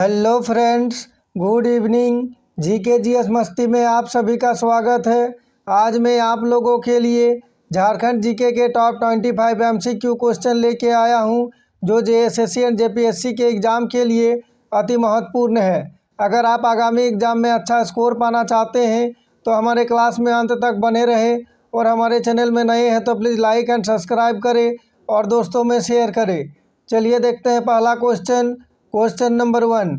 Hello friends, good evening. GK GS मस्ती में आप सभी का स्वागत है। आज मैं आप लोगों के लिए झारखंड जीके के टॉप 25 एमसीक्यू क्वेश्चन लेके आया हूं, जो जेएसएससी एंड जेपीएससी के एग्ज़ाम के लिए अति महत्वपूर्ण है। अगर आप आगामी एग्ज़ाम में अच्छा स्कोर पाना चाहते हैं तो हमारे क्लास में अंत तक बने रहें, और हमारे चैनल में नए हैं तो प्लीज़ लाइक एंड सब्सक्राइब करें और दोस्तों में शेयर करें। चलिए देखते हैं पहला क्वेश्चन नंबर 1।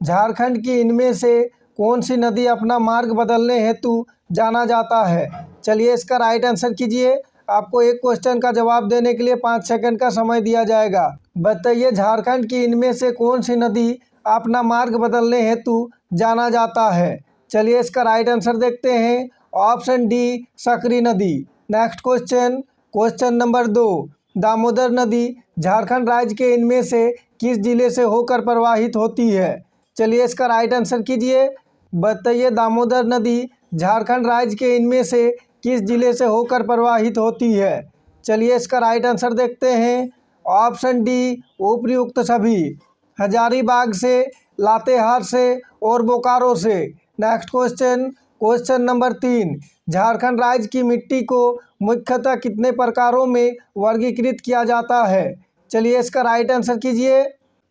झारखंड की इनमें से कौन सी नदी अपना मार्ग बदलने हेतु जाना जाता है? चलिए इसका राइट आंसर कीजिए। आपको एक क्वेश्चन का जवाब देने के लिए 5 सेकंड का समय दिया जाएगा। बताइए, झारखंड की इनमें से कौन सी नदी अपना मार्ग बदलने हेतु जाना जाता है? चलिए इसका राइट आंसर देखते हैं। ऑप्शन डी, सकरी नदी। Next question number 2। दामोदर नदी झारखंड राज्य के इनमें से किस जिले से होकर प्रवाहित होती है? चलिए इसका राइट आंसर कीजिए। बताइए, दामोदर नदी झारखंड राज्य के इनमें से किस जिले से होकर प्रवाहित होती है? चलिए इसका राइट आंसर देखते हैं। ऑप्शन डी, उपयुक्त सभी। हजारीबाग से, लातेहार से और बोकारो से। Next question number 3। झारखंड राज्य की मिट्टी को मुख्यतः कितने प्रकारों में वर्गीकृत किया जाता है? चलिए इसका राइट आंसर कीजिए।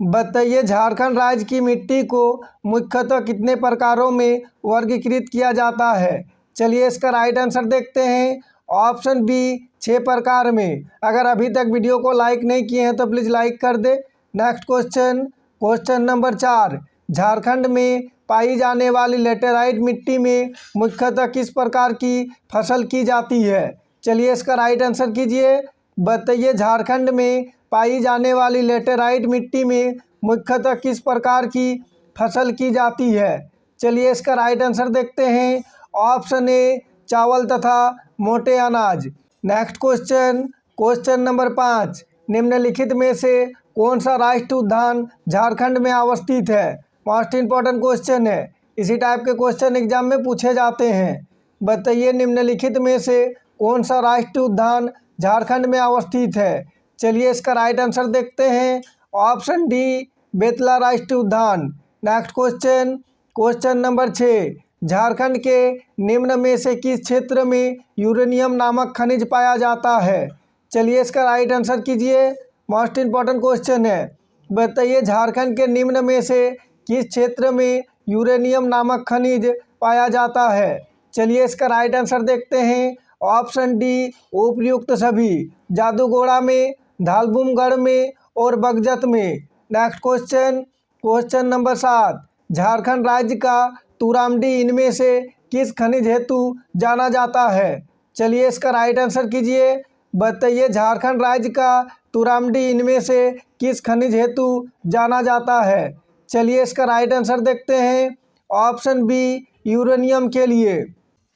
बताइए, झारखंड राज्य की मिट्टी को मुख्यतः कितने प्रकारों में वर्गीकृत किया जाता है? चलिए इसका राइट आंसर देखते हैं। ऑप्शन बी, 6 प्रकार में। अगर अभी तक वीडियो को लाइक नहीं किए हैं तो प्लीज़ लाइक कर दे। Next question number 4। झारखंड में पाई जाने वाली लेटेराइट मिट्टी में मुख्यतः किस प्रकार की फसल की जाती है? चलिए इसका राइट आंसर कीजिए। बताइए, झारखंड में पाई जाने वाली लेटेराइट मिट्टी में मुख्यतः किस प्रकार की फसल की जाती है? चलिए इसका राइट आंसर देखते हैं। ऑप्शन ए, चावल तथा मोटे अनाज। Next question number 5। निम्नलिखित में से कौन सा राष्ट्रीय उद्यान झारखंड में अवस्थित है? मोस्ट इंपॉर्टेंट क्वेश्चन है। इसी टाइप के क्वेश्चन एग्जाम में पूछे जाते हैं। बताइए, निम्नलिखित में से कौन सा राष्ट्रीय उद्यान झारखंड में अवस्थित है? चलिए इसका राइट आंसर देखते हैं। ऑप्शन डी, बेतला राष्ट्रीय उद्यान। Next question number 6। झारखंड के निम्न में से किस क्षेत्र में यूरेनियम नामक खनिज पाया जाता है? चलिए इसका राइट आंसर कीजिए। मोस्ट इंपॉर्टेंट क्वेश्चन है। बताइए, झारखंड के निम्न में से किस क्षेत्र में यूरेनियम नामक खनिज पाया जाता है? चलिए इसका राइट आंसर देखते हैं। ऑप्शन डी, उपयुक्त सभी। जादूगोड़ा में, धालबुमगढ़ में और बगजत में। Next question number 7। झारखंड राज्य का तुरामडी इनमें से किस खनिज हेतु जाना जाता है? चलिए इसका राइट आंसर कीजिए। बताइए, झारखंड राज्य का तुरामडी इनमें से किस खनिज हेतु जाना जाता है? चलिए इसका राइट आंसर देखते हैं। ऑप्शन बी, यूरेनियम के लिए।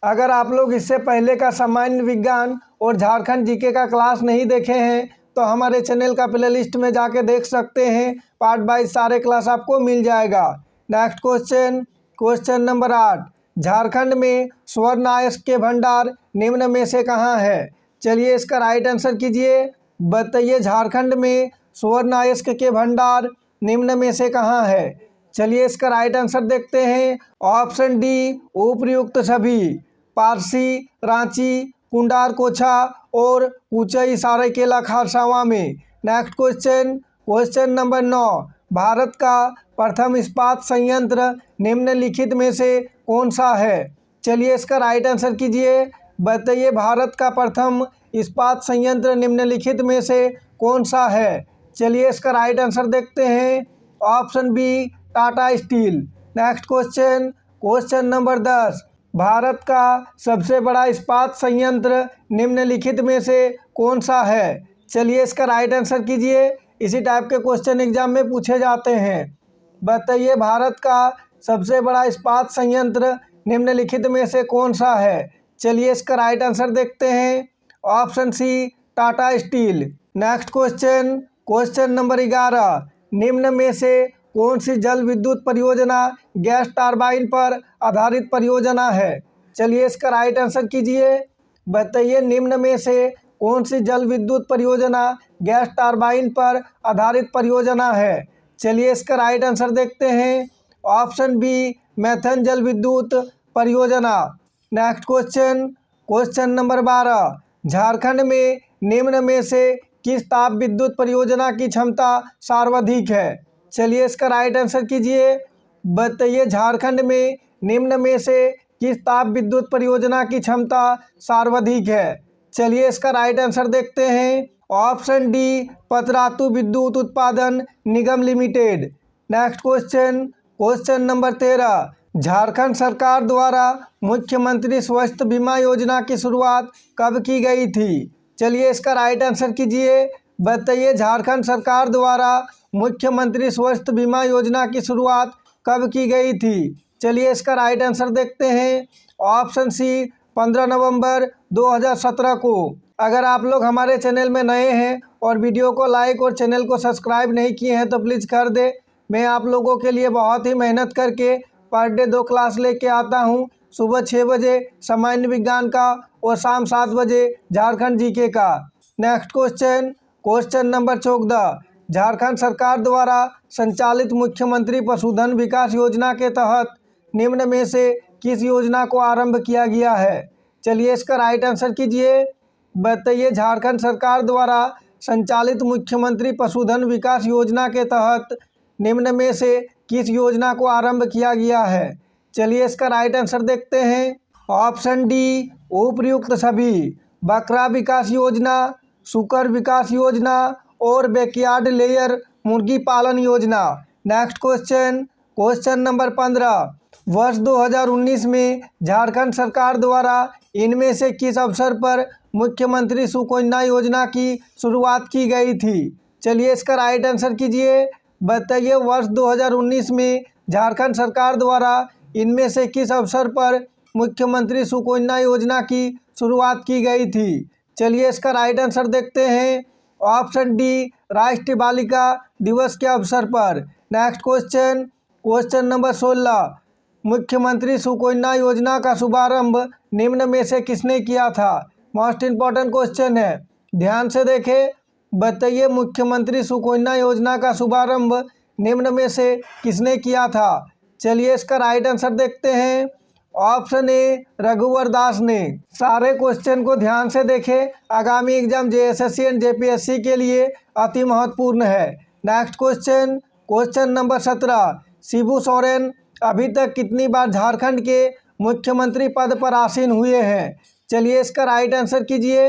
अगर आप लोग इससे पहले का सामान्य विज्ञान और झारखंड जीके का क्लास नहीं देखे हैं तो हमारे चैनल का प्लेलिस्ट में जाके देख सकते हैं। पार्ट वाइज सारे क्लास आपको मिल जाएगा। Next question number 8। झारखंड में स्वर्ण अयस्क के भंडार निम्न में से कहाँ है? चलिए इसका राइट आंसर कीजिए। बताइए, झारखंड में स्वर्ण अयस्क के भंडार निम्न में से कहाँ है? चलिए इसका राइट आंसर देखते हैं। ऑप्शन डी, उपयुक्त सभी। पारसी, रांची, कुंडार कोछा और ऊंचाई साराकेला खारसावा में। Next question number 9। भारत का प्रथम इस्पात संयंत्र निम्नलिखित में से कौन सा है? चलिए इसका राइट आंसर कीजिए। बताइए, भारत का प्रथम इस्पात संयंत्र निम्नलिखित में से कौन सा है? चलिए इसका राइट आंसर देखते हैं। Option B, Tata steel. Next question number 10। Bharat का सबसे बड़ा इस्पात संयंत्र निम्नलिखित में से कौन सा है? चलिए इसका राइट आंसर कीजिए। इसी टाइप के क्वेश्चन एग्जाम में पूछे जाते हैं। बताइए, भारत का सबसे बड़ा इस्पात संयंत्र निम्नलिखित में से कौन सा है? चलिए इसका राइट आंसर देखते हैं। Option C, Tata steel. Next question number 11। निम्न में से कौन सी जल विद्युत परियोजना गैस टरबाइन पर आधारित परियोजना है? चलिए इसका राइट आंसर कीजिए। बताइए, निम्न में से कौन सी जल विद्युत परियोजना गैस टरबाइन पर आधारित परियोजना है? चलिए इसका राइट आंसर देखते हैं। ऑप्शन बी मैथन जल विद्युत परियोजना। Next question, question number 12, Jharkhand में निम्न में से किस ताप विद्युत परियोजना की क्षमता सर्वाधिक है? चलिए इसका राइट आंसर कीजिए। बताइए झारखंड में निम्न में से किस ताप विद्युत परियोजना की क्षमता सर्वाधिक है? चलिए इसका राइट आंसर देखते हैं। Option D Patratu Vidyut Utpadan Nigam limited. Next question, question number 13, Jharkhand सरकार द्वारा मुख्यमंत्री स्वास्थ्य बीमा योजना की शुरुआत कब की गई थी? चलिए इसका राइट आंसर कीजिए। बताइए झारखंड सरकार द्वारा मुख्यमंत्री स्वास्थ्य बीमा योजना की शुरुआत कब की गई थी? चलिए इसका राइट आंसर देखते हैं। ऑप्शन सी 15 नवंबर 2017 को। अगर आप लोग हमारे चैनल में नए हैं और वीडियो को लाइक और चैनल को सब्सक्राइब नहीं किए हैं तो प्लीज़ कर दे। मैं आप लोगों के लिए बहुत ही मेहनत करके पर डे 2 क्लास लेके आता हूं। सुबह 6 बजे सामान्य विज्ञान का और शाम 7 बजे झारखंड जीके का। Next question, question number 14, Jharkhand सरकार द्वारा संचालित मुख्यमंत्री पशुधन विकास योजना के तहत निम्न में से किस योजना को आरंभ किया गया है? चलिए इसका राइट आंसर कीजिए। बताइए झारखंड सरकार द्वारा संचालित मुख्यमंत्री पशुधन विकास योजना के तहत निम्न में से किस योजना को आरंभ किया गया है? चलिए इसका राइट आंसर देखते हैं। ऑप्शन डी उपर्युक्त सभी, बकरा विकास योजना, सुकर विकास योजना और बैकयार्ड लेयर मुर्गी पालन योजना। नेक्स्ट क्वेश्चन, क्वेश्चन नंबर 15, वर्ष 2019 में झारखंड सरकार द्वारा इनमें से किस अवसर पर मुख्यमंत्री सुकन्या योजना की शुरुआत की गई थी? चलिए इसका राइट आंसर कीजिए। बताइए वर्ष 2019 में झारखंड सरकार द्वारा इनमें से किस अवसर पर मुख्यमंत्री सुकन्या योजना की शुरुआत की गई थी? चलिए इसका राइट आंसर देखते हैं। ऑप्शन डी राष्ट्रीय बालिका दिवस के अवसर पर। नेक्स्ट क्वेश्चन, क्वेश्चन नंबर 16, मुख्यमंत्री सुकन्या योजना का शुभारंभ निम्न में से किसने किया था? मोस्ट इम्पॉर्टेंट क्वेश्चन है, ध्यान से देखें। बताइए मुख्यमंत्री सुकन्या योजना का शुभारंभ निम्न में से किसने किया था? चलिए इसका राइट आंसर देखते हैं। ऑप्शन ए रघुवर दास ने। सारे क्वेश्चन को ध्यान से देखें, आगामी एग्जाम जेएसएससी एंड जेपीएससी के लिए अति महत्वपूर्ण है। Next question, question number 17, Shibu Soren अभी तक कितनी बार झारखंड के मुख्यमंत्री पद पर आसीन हुए हैं? चलिए इसका राइट आंसर कीजिए।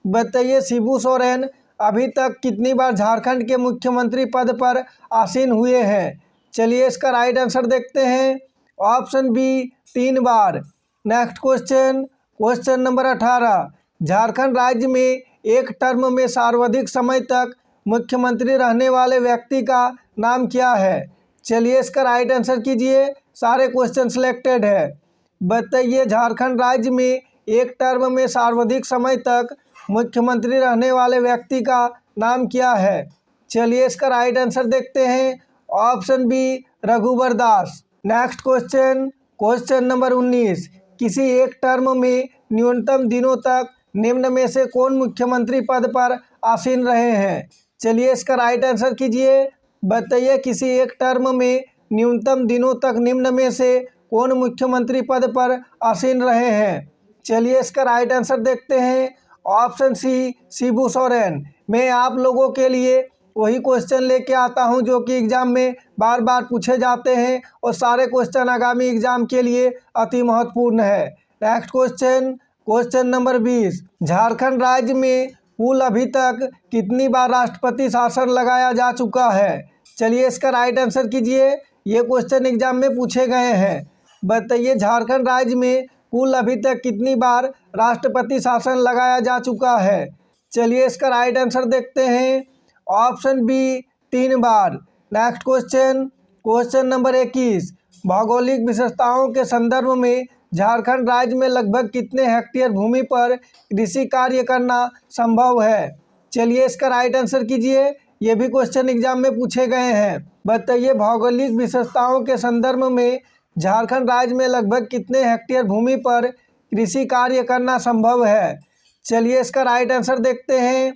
बताइए शिबू सोरेन अभी तक कितनी बार झारखंड के मुख्यमंत्री पद पर आसीन हुए हैं? चलिए इसका राइट आंसर देखते हैं। ऑप्शन बी 3 बार। Next question, question number 18, Jharkhand राज्य में एक टर्म में सर्वाधिक समय तक मुख्यमंत्री रहने वाले व्यक्ति का नाम क्या है? चलिए इसका राइट आंसर कीजिए। सारे क्वेश्चन सिलेक्टेड है। बताइए झारखंड राज्य में एक टर्म में सर्वाधिक समय तक मुख्यमंत्री रहने वाले व्यक्ति का नाम क्या है? चलिए इसका राइट आंसर देखते हैं। ऑप्शन बी रघुवर दास। नेक्स्ट क्वेश्चन, क्वेश्चन नंबर 19, किसी एक टर्म में न्यूनतम दिनों तक निम्न में से कौन मुख्यमंत्री पद पर आसीन रहे हैं? चलिए इसका राइट आंसर कीजिए। बताइए किसी एक टर्म में न्यूनतम दिनों तक निम्न में से कौन मुख्यमंत्री पद पर आसीन रहे हैं? चलिए इसका राइट आंसर देखते हैं। Option C Shibu Soren. मैं आप लोगों के लिए वही क्वेश्चन लेके आता हूं जो कि एग्ज़ाम में बार बार पूछे जाते हैं और सारे क्वेश्चन आगामी एग्ज़ाम के लिए अति महत्वपूर्ण है। Next question, question number 20, Jharkhand राज्य में कुल अभी तक कितनी बार राष्ट्रपति शासन लगाया जा चुका है? चलिए इसका राइट आंसर कीजिए। ये क्वेश्चन एग्जाम में पूछे गए हैं। बताइए झारखंड राज्य में कुल अभी तक कितनी बार राष्ट्रपति शासन लगाया जा चुका है? चलिए इसका राइट आंसर देखते हैं। ऑप्शन बी 3 बार। नेक्स्ट क्वेश्चन, क्वेश्चन नंबर 21, भौगोलिक विशेषताओं के संदर्भ में झारखंड राज्य में लगभग कितने हेक्टेयर भूमि पर कृषि कार्य करना संभव है? चलिए इसका राइट आंसर कीजिए। ये भी क्वेश्चन एग्जाम में पूछे गए हैं। बताइए भौगोलिक विशेषताओं के संदर्भ में झारखंड राज्य में लगभग कितने हेक्टेयर भूमि पर कृषि कार्य करना संभव है? चलिए इसका राइट आंसर देखते हैं।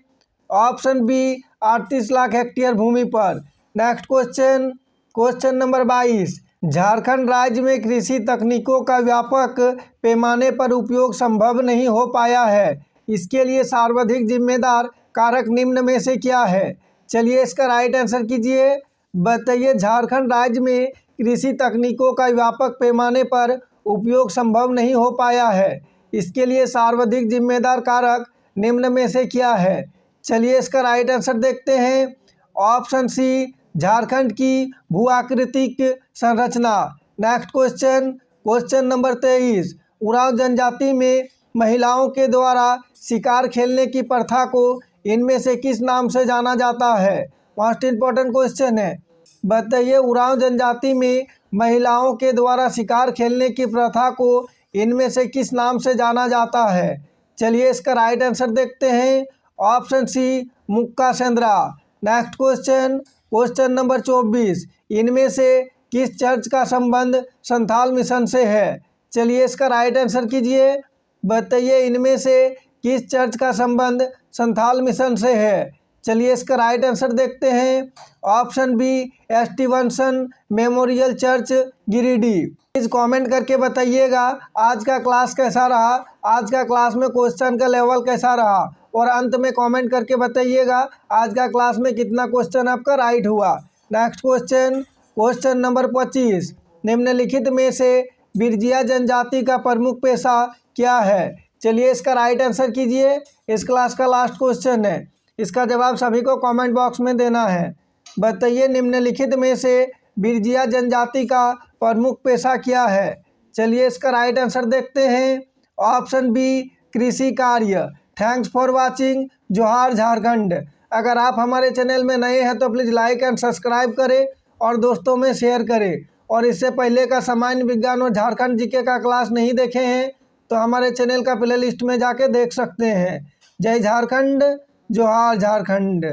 ऑप्शन बी 38 लाख हेक्टेयर भूमि पर। Next question, question number 22, Jharkhand राज्य में कृषि तकनीकों का व्यापक पैमाने पर उपयोग संभव नहीं हो पाया है, इसके लिए सर्वाधिक जिम्मेदार कारक निम्न में से क्या है? चलिए इसका राइट आंसर कीजिए, बताइए। झारखंड राज्य में कृषि तकनीकों का व्यापक पैमाने पर उपयोग संभव नहीं हो पाया है, इसके लिए सर्वाधिक जिम्मेदार कारक निम्न में से क्या है? चलिए इसका राइट आंसर देखते हैं। ऑप्शन सी, झारखंड की भू-आकृतिक संरचना। Next question, question number 23, Oraon जनजाति में महिलाओं के द्वारा शिकार खेलने की प्रथा को इनमें से किस नाम से जाना जाता है? मोस्ट इम्पोर्टेंट क्वेश्चन है, बताइए। उरांव जनजाति में महिलाओं के द्वारा शिकार खेलने की प्रथा को इनमें से किस नाम से जाना जाता है? चलिए इसका राइट आंसर देखते हैं। ऑप्शन सी, मुक्का Shendra. Next question, question number 24, इनमें से किस चर्च का संबंध संथाल मिशन से है? चलिए इसका राइट आंसर कीजिए, बताइए। इनमें से किस चर्च का संबंध संथाल मिशन से है? चलिए इसका राइट आंसर देखते हैं। Option B, Stevenson memorial church Giridih. Please comment करके बताइएगा आज का क्लास कैसा रहा, आज का क्लास में क्वेश्चन का लेवल कैसा रहा, और अंत में कमेंट करके बताइएगा आज का क्लास में कितना क्वेश्चन आपका राइट हुआ। नेक्स्ट क्वेश्चन, क्वेश्चन नंबर 25, निम्नलिखित में से बिरजिया जनजाति का प्रमुख पेशा क्या है? चलिए इसका राइट आंसर कीजिए। इस क्लास का लास्ट क्वेश्चन है, इसका जवाब सभी को कमेंट बॉक्स में देना है। बताइए निम्नलिखित में से बिरजिया जनजाति का प्रमुख पेशा क्या है? चलिए इसका राइट आंसर देखते हैं। ऑप्शन बी, कृषि कार्य। Thanks for watching. जोहार झारखंड। अगर आप हमारे चैनल में नए हैं तो प्लीज़ लाइक एंड सब्सक्राइब करें और दोस्तों में शेयर करें। और इससे पहले का सामान्य विज्ञान और झारखंड जीके का क्लास नहीं देखे हैं तो हमारे चैनल का प्ले लिस्ट में जाके देख सकते हैं। जय झारखंड, जोहार झारखंड।